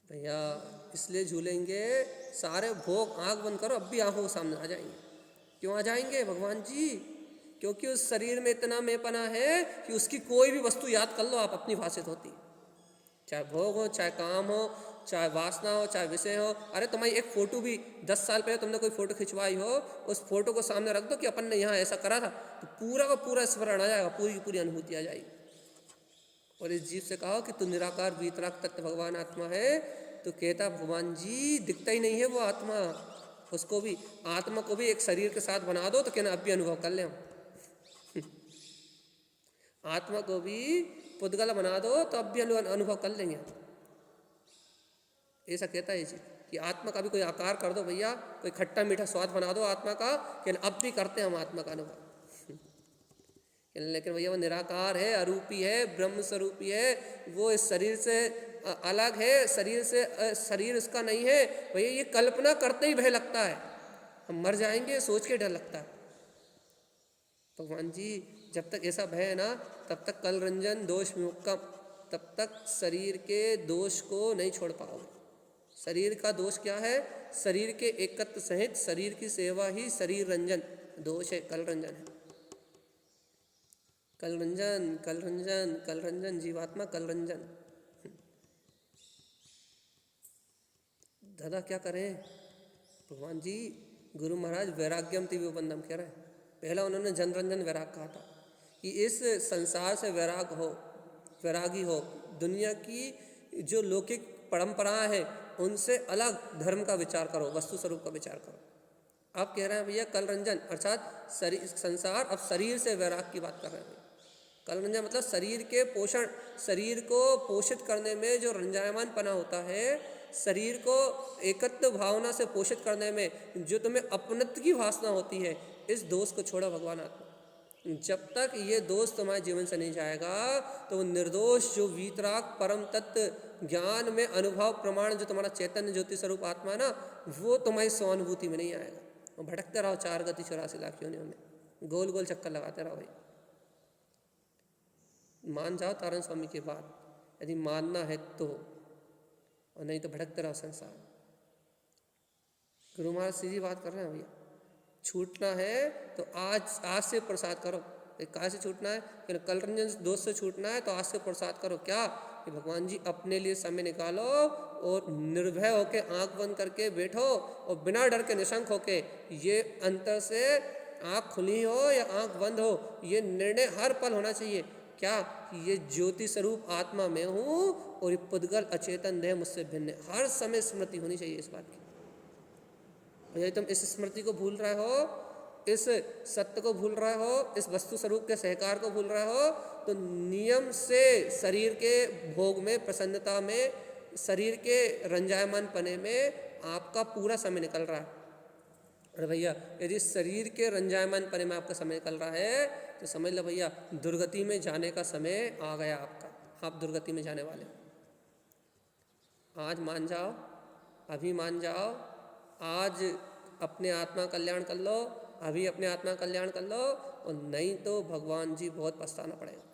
भैया इसलिए झूलेंगे, सारे भोग आंख बंद करो, अब भी आंखों के सामने आ जाएंगे। क्यों आ जाएंगे भगवान जी? क्योंकि उस शरीर में इतना मेपना है कि उसकी कोई भी वस्तु याद कर लो आप, अपनी भाषित होती। चाहे भोग हो, चाहे काम हो, चाहे वासना हो, चाहे विषय हो। अरे तुम्हारी एक फोटो भी 10 साल पहले तुमने कोई फोटो खिंचवाई हो, उस फोटो को सामने रख दो कि अपन ने यहाँ ऐसा करा था, तो पूरा का पूरा स्मरण आ जाएगा, पूरी की पूरी अनुभूति आ जाएगी। और इस जीव से कहो कि तू निराकार वीतराग तत्व भगवान आत्मा है, तो कहता भगवान जी दिखता ही नहीं है वो आत्मा। उसको भी, आत्मा को भी एक शरीर के साथ बना दो तो कहना अब भी अनुभव कर ले हम। आत्मा को भी पुद्गल बना दो तो अब भी अनुभव कर लेंगे। ऐसा कहता है जी कि आत्मा का भी कोई आकार कर दो भैया, कोई खट्टा मीठा स्वाद बना दो आत्मा का, कहना अब भी करते हैं हम आत्मा का अनुभव। लेकिन भैया वो निराकार है, अरूपी है, ब्रह्म स्वरूपी है, वो इस शरीर से अलग है, शरीर उसका नहीं है। भैया ये कल्पना करते ही भय लगता है, हम मर जाएंगे सोच के डर लगता है। भगवान जी जब तक ऐसा भय है ना, तब तक कल रंजन दोष विमुक्तम, तब तक शरीर के दोष को नहीं छोड़ पाओगे। शरीर का दोष क्या है? शरीर के एकत्व सहित शरीर की सेवा ही शरीर रंजन दोष है, कल रंजन है। कल रंजन, कल रंजन, कल रंजन, जीवात्मा कल रंजन। दादा क्या करें? भगवान जी गुरु महाराज वैराग्यम तिव्योबंधम कह रहे हैं। पहला उन्होंने जनरंजन वैराग कहा था कि इस संसार से वैरागी हो, दुनिया की जो लौकिक परंपराएं हैं उनसे अलग धर्म का विचार करो, वस्तु स्वरूप का विचार करो। आप कह रहे हैं भैया कल रंजन अर्थात संसार, अब शरीर से वैराग की बात कर रहे हैं। कल रंजन मतलब शरीर के पोषण, शरीर को पोषित करने में जो रंजायमान पना होता है, शरीर को एकत्व भावना से पोषित करने में जो तुम्हें अपनत्व की वासना होती है, इस दोष को छोड़ो भगवान आत्मा। जब तक ये दोष तुम्हारे जीवन से नहीं जाएगा तो वो निर्दोष जो वीतराग परम तत्व ज्ञान में अनुभव प्रमाण जो तुम्हारा चैतन्य ज्योति स्वरूप आत्मा है ना, वो तुम्हारी स्वानुभूति में नहीं आएगा। और भटकते रहो 4 गति 84 लाख योनियों में। गोल गोल चक्कर लगाते रहो भाई। मान जाओ तारण स्वामी की बात, यदि मानना है तो, और नहीं तो भटकते रहो संसार। गुरु महाराज सीधी बात कर रहे हैं भैया। छूटना है तो आज से प्रसाद करो। कहाँ से छूटना है? फिर कल रंजन दोस्त से छूटना है तो आज से प्रसाद करो। क्या कि भगवान जी अपने लिए समय निकालो और निर्भय होके आंख बंद करके बैठो और बिना डर के निशंक होके, ये अंतर से आंख खुली हो या आंख बंद हो, ये निर्णय हर पल होना चाहिए। क्या कि ये ज्योति स्वरूप आत्मा में हूँ और ये पुद्गल अचेतन देह मुझसे भिन्न है। हर समय स्मृति होनी चाहिए इस बात की। और यदि तुम इस स्मृति को भूल रहे हो, इस सत्य को भूल रहे हो, इस वस्तु स्वरूप के सहकार को भूल रहे हो, तो नियम से शरीर के भोग में, प्रसन्नता में, शरीर के रंजायमान पने में आपका पूरा समय निकल रहा है। अरे भैया यदि शरीर के रंजायमान पने में आपका समय निकल रहा है तो समझ लो भैया दुर्गति में जाने का समय आ गया आपका। आप दुर्गति में जाने वाले हो। आज मान जाओ, अभी मान जाओ, आज अपने आत्मा कल्याण कर लो, अभी अपने आत्मा कल्याण कर लो, और नहीं तो भगवान जी बहुत पछताना पड़ेगा।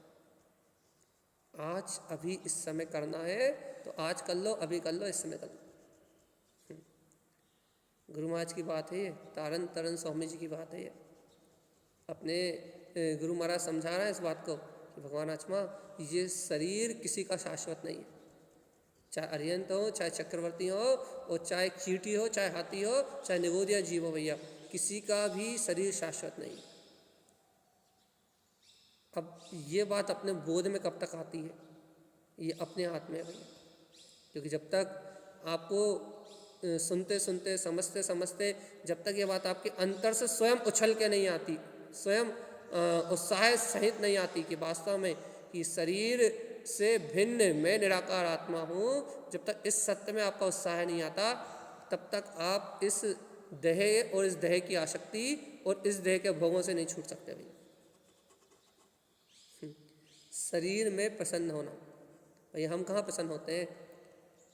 आज अभी इस समय करना है तो आज कर लो, अभी कर लो, इस समय कर लो। गुरु महाराज की बात है ये, तारण तरण स्वामी जी की बात है ये। अपने गुरु महाराज समझा रहे हैं इस बात को कि भगवान आत्मा, ये शरीर किसी का शाश्वत नहीं है। चाहे अरिहंत हो, चाहे चक्रवर्ती हो, और चाहे चींटी हो, चाहे हाथी हो, चाहे निगोदिया जीव हो भैया, किसी का भी शरीर शाश्वत नहीं। अब ये बात अपने बोध में कब तक आती है? ये अपने हाथ में है भैया। क्योंकि जब तक आपको सुनते सुनते, समझते समझते, जब तक ये बात आपके अंतर से स्वयं उछल के नहीं आती, स्वयं उत्साह सहित नहीं आती कि वास्तव में कि शरीर से भिन्न मैं निराकार आत्मा हूँ, जब तक इस सत्य में आपका उत्साह नहीं आता, तब तक आप इस देह और इस देह की आसक्ति और इस देह के भोगों से नहीं छूट सकते भैया। शरीर में प्रसन्न होना भैया, हम कहाँ प्रसन्न होते हैं?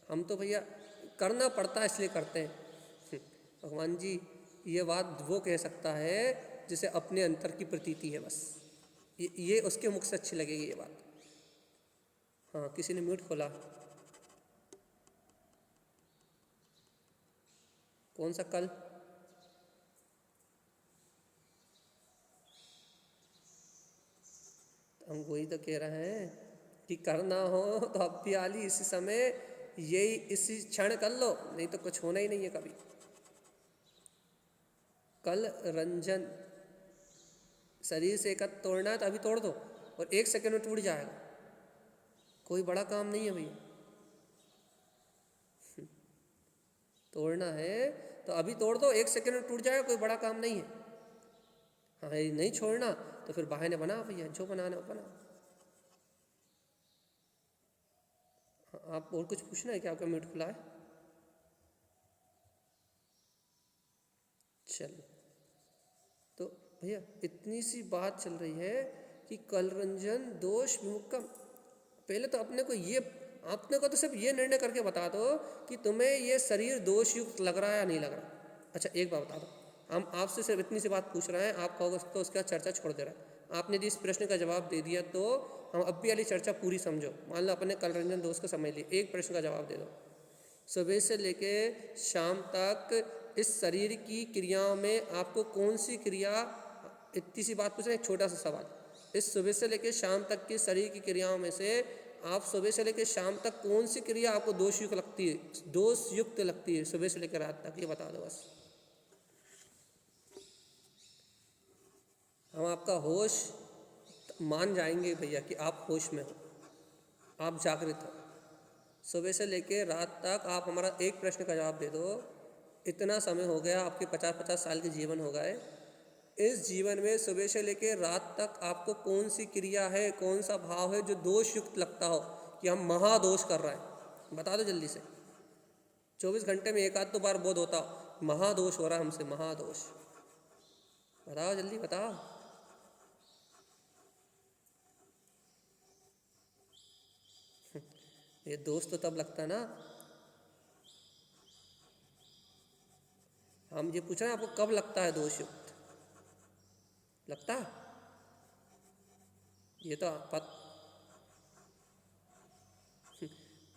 हम तो भैया करना पड़ता है इसलिए करते हैं। भगवान जी ये बात वो कह सकता है जिसे अपने अंतर की प्रतीति है, बस ये उसके मुख से अच्छी लगेगी ये बात। हाँ, किसी ने म्यूट खोला। कौन सा? कल हम वही तो कह रहे हैं कि करना हो तो अब भी आली इसी समय, यही इसी क्षण कर लो, नहीं तो कुछ होना ही नहीं है कभी। कल रंजन शरीर से एक तोड़ना है तो अभी तोड़ दो, और 1 सेकंड में टूट जाएगा। कोई बड़ा काम नहीं है भैया। तोड़ना है तो अभी तोड़ दो, 1 सेकंड में टूट जाएगा, कोई बड़ा काम नहीं है। हाँ, यदि नहीं छोड़ना तो फिर बहाने बना भैया, जो बनाना हो बना। आप और कुछ पूछना है क्या? आपका म्यूट खुला है? चलो, तो भैया इतनी सी बात चल रही है कि कल रंजन दोष विमुक्तम। पहले तो अपने को तो सिर्फ ये निर्णय करके बता दो कि तुम्हें ये शरीर दोष युक्त लग रहा है या नहीं लग रहा। अच्छा एक बात बता दो, हम आपसे सिर्फ इतनी सी बात पूछ रहे हैं, आप कहोगे तो उसका चर्चा छोड़ दे रहा है। आपने यदि इस प्रश्न का जवाब दे दिया तो हम अब भी वाली चर्चा पूरी समझो। मान लो अपने कल रंजन दोष को समझ लिए, एक प्रश्न का जवाब दे दो। सुबह से लेके शाम तक इस शरीर की क्रियाओं में आपको कौन सी क्रिया, इतनी सी बात पूछ रहे हैं, एक छोटा सा सवाल, इस सुबह से लेके शाम तक की शरीर की क्रियाओं में से आप सुबह से लेकर शाम तक कौन सी क्रिया आपको दोषयुक्त लगती है, दोषयुक्त लगती है सुबह से लेकर रात तक? ये बता दो बस। हम आपका होश मान जाएंगे भैया कि आप होश में हो, आप जागृत हो। सुबह से लेकर रात तक आप हमारा एक प्रश्न का जवाब दे दो। इतना समय हो गया, आपके 50-50 साल के जीवन हो गए, इस जीवन में सुबह से लेकर रात तक आपको कौन सी क्रिया है, कौन सा भाव है जो दोष युक्त लगता हो कि हम महादोष कर रहे हैं? बता दो जल्दी से। 24 घंटे में एक आध तो बार बोध होता महादोष हो रहा है हमसे, महादोष। बताओ जल्दी बताओ। ये दोष तो तब लगता ना, हम ये पूछ रहे हैं आपको कब लगता है दोष युक्त, लगता है? ये तो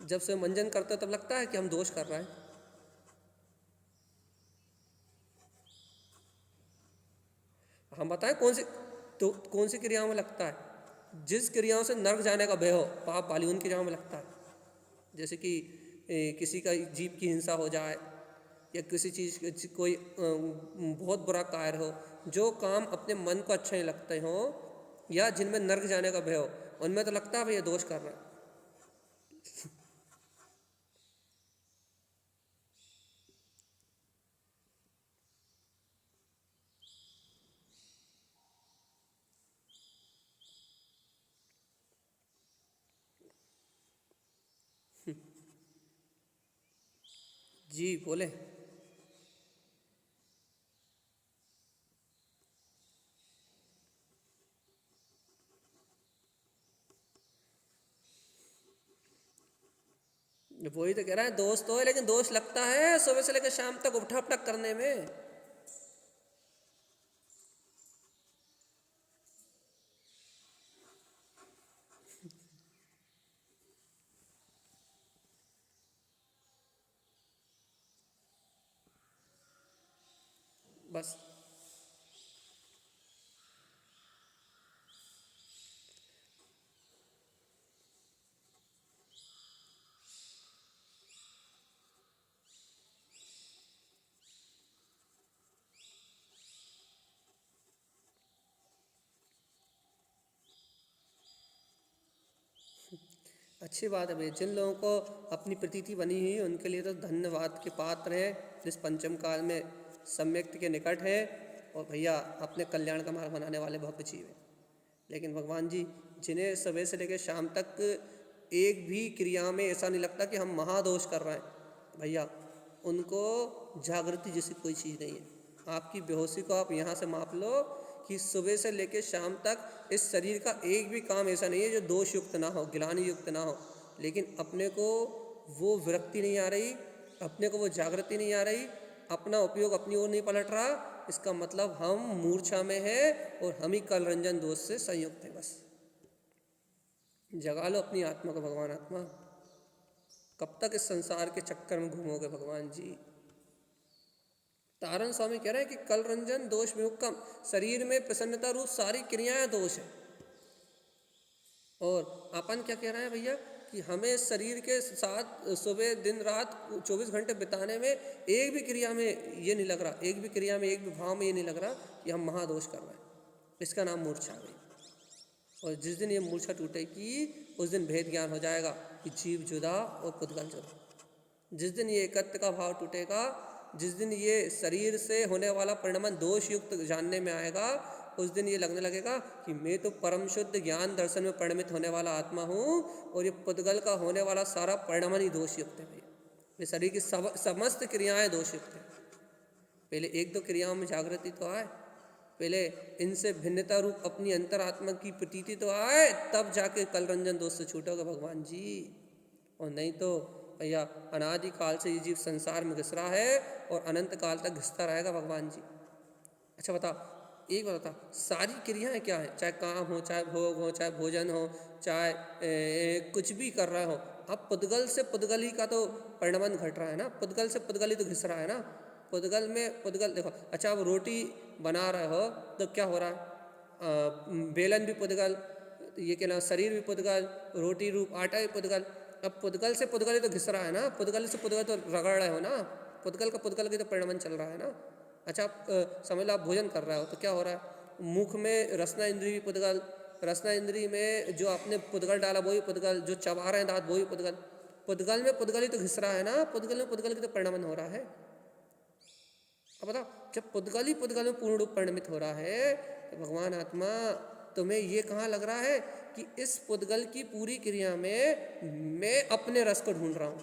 जब से मंजन करते हो तब लगता है कि हम दोष कर रहे हैं। हम बताएं कौन सी क्रियाओं में लगता है? जिस क्रियाओं से नर्क जाने का भय हो, पाप वाली, उन क्रियाओं में लगता है। जैसे कि किसी का जीव की हिंसा हो जाए, या किसी चीज़ कोई बहुत बुरा कार्य हो, जो काम अपने मन को अच्छे नहीं लगते हो, या जिनमें नर्क जाने का भय हो, उनमें तो लगता है भैया दोष कर रहे हैं। जी बोले। वही तो कह रहा है, दोष तो है, लेकिन दोष लगता है सुबह से लेकर शाम तक उठा पटक करने में। बस अच्छी बात है भैया, जिन लोगों को अपनी प्रतीति बनी हुई है उनके लिए तो धन्यवाद के पात्र हैं, जिस पंचम काल में सम्यक्त के निकट है, और भैया अपने कल्याण का मार्ग बनाने वाले भव्य जीव हैं। लेकिन भगवान जी, जिन्हें सुबह से लेकर शाम तक एक भी क्रिया में ऐसा नहीं लगता कि हम महादोष कर रहे हैं, भैया उनको जागृति जैसी कोई चीज़ नहीं है। आपकी बेहोशी को आप यहाँ से माप लो कि सुबह से लेकर शाम तक इस शरीर का एक भी काम ऐसा नहीं है जो दोष युक्त ना हो, ग्लानि युक्त ना हो, लेकिन अपने को वो विरक्ति नहीं आ रही, अपने को वो जागृति नहीं आ रही, अपना उपयोग अपनी ओर नहीं पलट रहा। इसका मतलब हम मूर्छा में हैं और हम ही कल रंजन दोष से संयुक्त हैं। बस जगा लो अपनी आत्मा को भगवान आत्मा। कब तक इस संसार के चक्कर में घूमोगे भगवान जी? तारण स्वामी कह रहे हैं कि कल रंजन दोष विमुक्तम, शरीर में प्रसन्नता रूप सारी क्रियाएं दोष है। और अपन क्या कह रहे हैं भैया कि हमें शरीर के साथ सुबह दिन रात 24 घंटे बिताने में एक भी क्रिया में ये नहीं लग रहा, एक भी क्रिया में, एक भी भाव में ये नहीं लग रहा कि हम महादोष कर रहे हैं। इसका नाम मूर्छा है। और जिस दिन ये मूर्छा टूटेगी उस दिन भेद ज्ञान हो जाएगा कि जीव जुदा और पुद्गल जुदा। जिस दिन ये एकत्व का भाव टूटेगा, जिस दिन ये शरीर से होने वाला परिणमन दोष युक्त जानने में आएगा, उस दिन ये लगने लगेगा कि मैं तो परम शुद्ध ज्ञान दर्शन में परिणमित होने वाला आत्मा हूँ, और ये पुद्गल का होने वाला सारा परिणमन ही दोष युक्त है। भैया ये शरीर की समस्त क्रियाएं दोष युक्त है। पहले एक दो क्रियाओं में जागृति तो आए, पहले इनसे भिन्नता रूप अपनी अंतरात्मा की प्रतीति तो आए, तब जाके कल रंजन दोष से छूटोगे भगवान जी। और नहीं तो भैया अनादि काल से ये जीव संसार में घिस रहा है और अनंत काल तक घिसता रहेगा भगवान जी। अच्छा बताओ, एक बात बताओ, सारी क्रियाएं क्या है? चाहे काम हो, चाहे भोग हो, चाहे भोजन हो, चाहे कुछ भी कर रहा हो, अब पुद्गल से पुद्गल ही का तो परिणमन घट रहा है ना, पुद्गल से पुद्गल ही तो घिस रहा है ना। पुद्गल में पुद्गल देखो, अच्छा अब रोटी बना रहे हो तो क्या हो रहा है? बेलन भी पुद्गल, ये क्या ना, शरीर भी पुद्गल, रोटी रूप आटा भी पुद्गल। अब पुद्गल से पुद्गल ही तो घिस रहा है ना, पुद्गल से पुद्गल तो रगड़ रहे हो ना, पुद्गल का पुद्गल की तो परिणमन चल रहा है ना। अच्छा आप समझ लो आप भोजन कर रहे हो तो क्या हो रहा है? मुख में रसना इंद्री भी पुद्गल, रसना इंद्री में जो आपने पुद्गल डाला वो भी पुद्गल, जो चबा रहे हैं दांत वो भी पुद्गल। पुद्गल में पुद्गल ही तो घिस रहा है ना, पुद्गल में पुद्गल की तो परिणमन हो रहा है। अब बताओ, जब पुद्गल ही पुद्गल में पूर्ण रूप परिणमित हो रहा है तो भगवान आत्मा तुम्हें ये कहाँ लग रहा है कि इस पुद्गल की पूरी क्रिया में मैं अपने रस को ढूंढ रहा हूँ,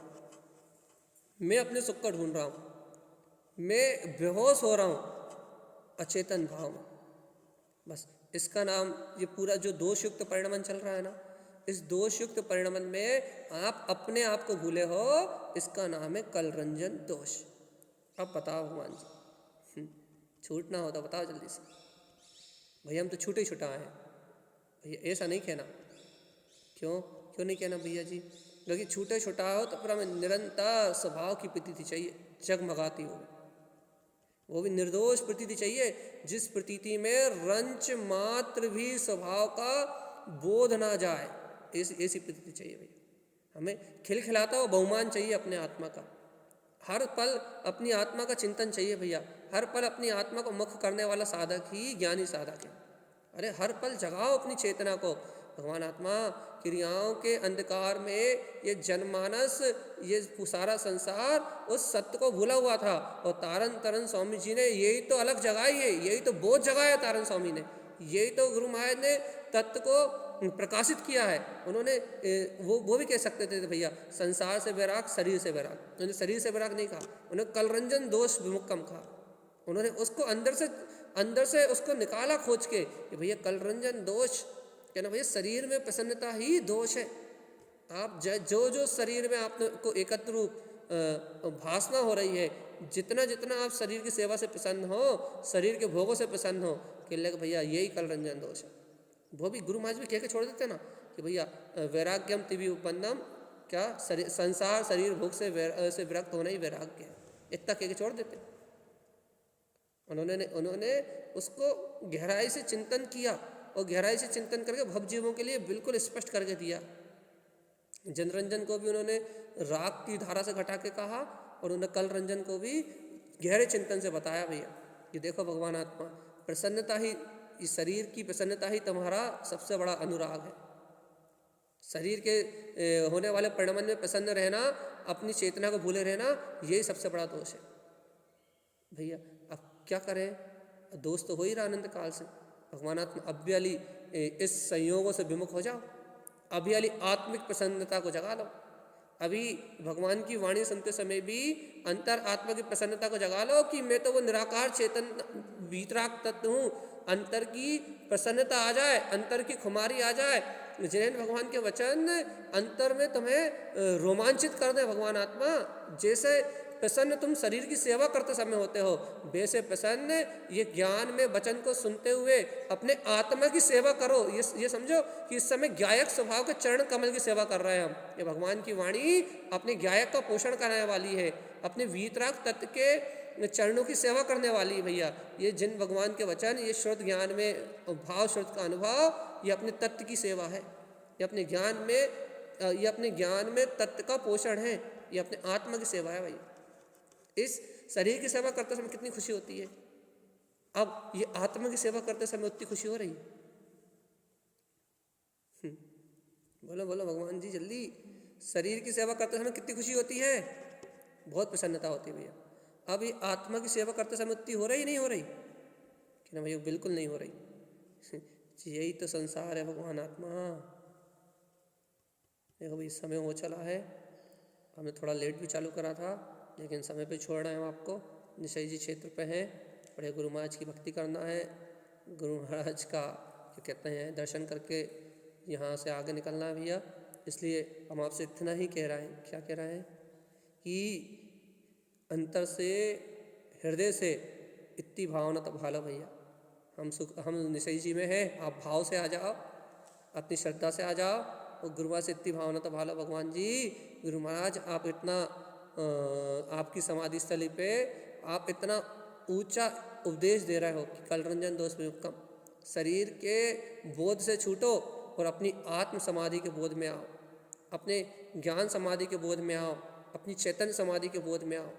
मैं अपने सुख को ढूंढ रहा हूँ, मैं बेहोश हो रहा हूँ अचेतन भाव में। बस इसका नाम, ये पूरा जो दोषयुक्त परिणमन चल रहा है ना, इस दोषयुक्त परिणमन में आप अपने आप को भूले हो, इसका नाम है कल रंजन दोष। अब बताओ भगवान जी, छूटना हो तो बताओ जल्दी से। भैया हम तो छूटे छुटा हैं। भैया ऐसा नहीं कहना। क्यों नहीं कहना भैया जी? क्योंकि छूटे छुटा हो तो पर हमें निरंतर स्वभाव की प्रतीति चाहिए, जगमगाती हो, वो भी निर्दोष प्रतीति चाहिए, जिस प्रतीति में रंच मात्र भी स्वभाव का बोध ना जाए, ऐसी प्रतीति चाहिए भैया। हमें खिलखिलाता हुआ बहुमान चाहिए अपने आत्मा का। हर पल अपनी आत्मा का चिंतन चाहिए भैया। हर पल अपनी आत्मा को मुख करने वाला साधक ही ज्ञानी साधक है। अरे हर पल जगाओ अपनी चेतना को। भगवान आत्मा क्रियाओं के अंधकार में ये जनमानस, ये सारा संसार उस सत्य को भूला हुआ था, और तारन तरन स्वामी जी ने यही तो अलग जगाई है, यही तो बोध जगाया तारन स्वामी ने, यही तो गुरु महाराज ने तत्व को प्रकाशित किया है। उन्होंने वो भी कह सकते थे भैया संसार से वैराग, शरीर से वैराग। उन्होंने शरीर से वैराग नहीं कहा, उन्होंने कलरंजन दोष विमुक्तम कहा। उन्होंने उसको अंदर से उसको निकाला खोज के कि भैया कलरंजन दोष कहना, भैया शरीर में प्रसन्नता ही दोष है। आप जो शरीर में आपको एकत्र रूप भासना हो रही है, जितना आप शरीर की सेवा से प्रसन्न हो, शरीर के भोगों से प्रसन्न हो, कह लगे भैया यही कलरंजन दोष है। वो भी गुरु महाराज भी कह के छोड़ देते ना कि भैया वैराग्यम तिवि उपन्नम, क्या संसार शरीर भोग से विरक्त होना ही वैराग्य है, इतना कह के छोड़ देते। उन्होंने उसको गहराई से चिंतन किया, और गहराई से चिंतन करके भवजीवों के लिए बिल्कुल स्पष्ट करके दिया। जनरंजन को भी उन्होंने राग की धारा से घटा के कहा, और उन्होंने कल रंजन को भी गहरे चिंतन से बताया भैया कि देखो भगवान आत्मा, प्रसन्नता ही, इस शरीर की प्रसन्नता ही तुम्हारा सबसे बड़ा अनुराग है। शरीर के होने वाले परिणाम में प्रसन्न रहना, अपनी चेतना को भूले रहना, यही सबसे बड़ा दोष है भैया। अब क्या करें, दोष तो हो ही रहा अनंत काल से। भगवान आत्मा अभी वाली इस संयोगों से विमुख हो जाओ, अभी वाली आत्मिक प्रसन्नता को जगा लो। अभी भगवान की वाणी सुनते समय भी अंतर आत्मा की प्रसन्नता को जगा लो कि मैं तो वो निराकार चेतन वीतराग तत्व हूँ। अंतर की प्रसन्नता आ जाए, अंतर की खुमारी आ जाए, जिन्हें भगवान के वचन अंतर में तुम्हें रोमांचित कर दे। भगवान आत्मा जैसे प्रसन्न तुम शरीर की सेवा करते समय होते हो, वैसे प्रसन्न ये ज्ञान में वचन को सुनते हुए अपने आत्मा की सेवा करो। ये समझो कि इस समय गायक स्वभाव के चरण कमल की सेवा कर रहे हैं हम। ये भगवान की वाणी अपने गायक का पोषण करने वाली है, अपने वीतराग तत्व के चरणों की सेवा करने वाली है भैया। ये जिन भगवान के वचन, ये शुद्ध ज्ञान में भाव, शुद्ध का अनुभव, ये अपने तत्व की सेवा है। ये अपने ज्ञान में तत्व का पोषण है, ये अपने आत्मा की सेवा है भैया। इस शरीर की सेवा करते समय कितनी खुशी होती है, अब ये आत्मा की सेवा करते समय उतनी खुशी हो रही है। बोलो बोलो भगवान जी जल्दी। शरीर की सेवा करते समय कितनी खुशी होती है, बहुत प्रसन्नता होती है भैया। अब ये आत्मा की सेवा करते समय उतनी हो रही नहीं हो रही कि ना भैया, बिल्कुल नहीं हो रही। यही तो संसार है भगवान आत्मा। देखो भाई समय हो चला है, हमने थोड़ा लेट भी चालू करा था, लेकिन समय पे छोड़ रहे हैं हम आपको। निशाई जी क्षेत्र पे हैं, बड़े गुरु महाराज की भक्ति करना है, गुरु महाराज का क्या कहते हैं दर्शन करके यहाँ से आगे निकलना है भैया। इसलिए हम आपसे इतना ही कह रहे हैं, क्या कह रहे हैं कि अंतर से, हृदय से इतनी भावना तो भालो भैया। हम निशाई जी में हैं, आप भाव से आ जाओ, अपनी श्रद्धा से आ जाओ, और गुरु महाराज से इतनी भावना तो भालो। भगवान जी गुरु महाराज आप इतना आपकी समाधि स्थली पे आप इतना ऊंचा उपदेश दे रहे हो कि कलरंजन दोष विमुक्तम, शरीर के बोध से छूटो और अपनी आत्म समाधि के बोध में आओ, अपने ज्ञान समाधि के बोध में आओ, अपनी चैतन्य समाधि के बोध में आओ।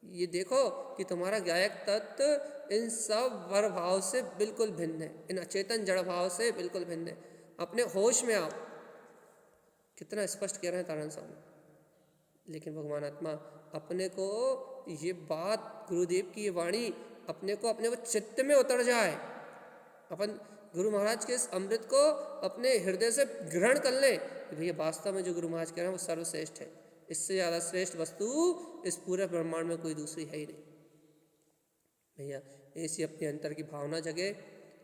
ये देखो कि तुम्हारा गायक तत्व इन सब वर भाव से बिल्कुल भिन्न है, इन अचेतन जड़ भाव से बिल्कुल भिन्न है। अपने होश में आओ। कितना स्पष्ट कह रहे हैं तारण स्वामी। लेकिन भगवान आत्मा अपने को ये बात, गुरुदेव की ये वाणी अपने वो चित्त में उतर जाए, अपन गुरु महाराज के इस अमृत को अपने हृदय से ग्रहण कर लें कि भैया वास्तव में जो गुरु महाराज कह रहे हैं वो सर्वश्रेष्ठ है। इससे ज़्यादा श्रेष्ठ वस्तु इस पूरे ब्रह्मांड में कोई दूसरी है ही नहीं भैया। ऐसी अपने अंतर की भावना जगे।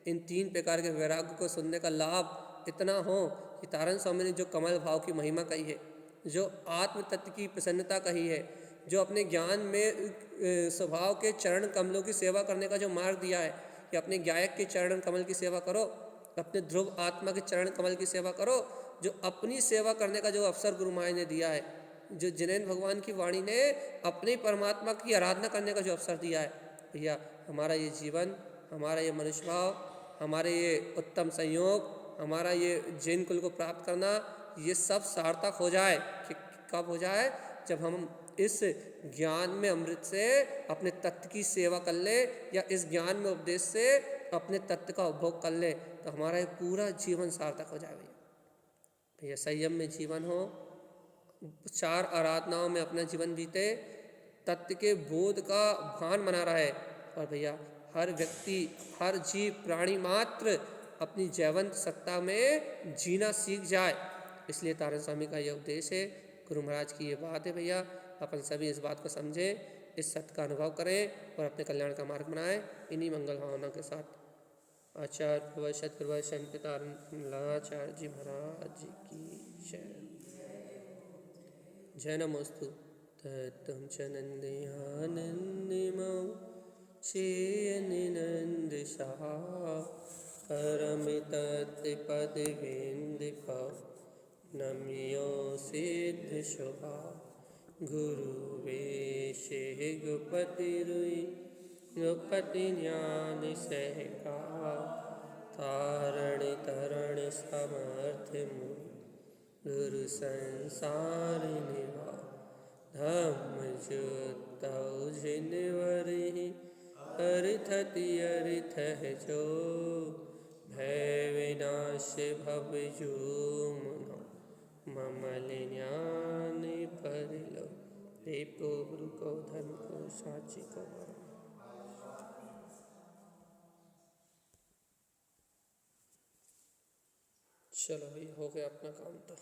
इन 3 प्रकार के वैराग्य को सुनने का लाभ इतना हो कि तारण स्वामी ने जो कमल भाव की महिमा कही है, जो आत्म तत्व की प्रसन्नता कही है, जो अपने ज्ञान में स्वभाव के चरण कमलों की सेवा करने का जो मार्ग दिया है, कि अपने गायक के चरण कमल की सेवा करो, अपने ध्रुव आत्मा के चरण कमल की सेवा करो, जो अपनी सेवा करने का जो अवसर गुरु माया ने दिया है, जो जिनेंद्र भगवान की वाणी ने अपने परमात्मा की आराधना करने का जो अवसर दिया है। भैया हमारा ये जीवन, हमारा ये मनुष्य भाव, हमारे ये उत्तम संयोग, हमारा ये जैन कुल को प्राप्त करना, ये सब सार्थक हो जाए कि कब हो जाए, जब हम इस ज्ञान में अमृत से अपने तत्व की सेवा कर ले, या इस ज्ञान में उपदेश से अपने तत्व का उपभोग कर ले, तो हमारा ये पूरा जीवन सार्थक हो जाए। भैया संयम में जीवन हो, 4 आराधनाओं में अपना जीवन बीते, तत्व के बोध का भान बना रहे, और भैया हर व्यक्ति, हर जीव प्राणी मात्र अपनी जैवंत सत्ता में जीना सीख जाए। इसलिए तारण स्वामी का यह उपदेश है, गुरु महाराज की ये बात है। भैया अपन सभी इस बात को समझें, इस सत्य का अनुभव करें और अपने कल्याण का मार्ग बनाएं। इन्हीं मंगल भावना के साथ आचार्य सतगुरु संत तारण कमलाचार्य जी महाराज की जय। जय नमोस्तु तत्तम च नंदयानंदिमौ चेयनिनंद सहा परमितत्पद विंदिपौ नम्यो सिद्ध शुभा गुरु वेशे गुपति रुई गुपति ज्ञान सहका तारण तरण समर्थ मुनि गुरु संसार निवा धम्म जुतौ जिनवरहि अरिथति अरिथ जो भय विनाश भव जो मनो ममल ज्ञान परिलो देव को गुरु को धर्म को साची को। चलो भाई हो गया अपना काम तो।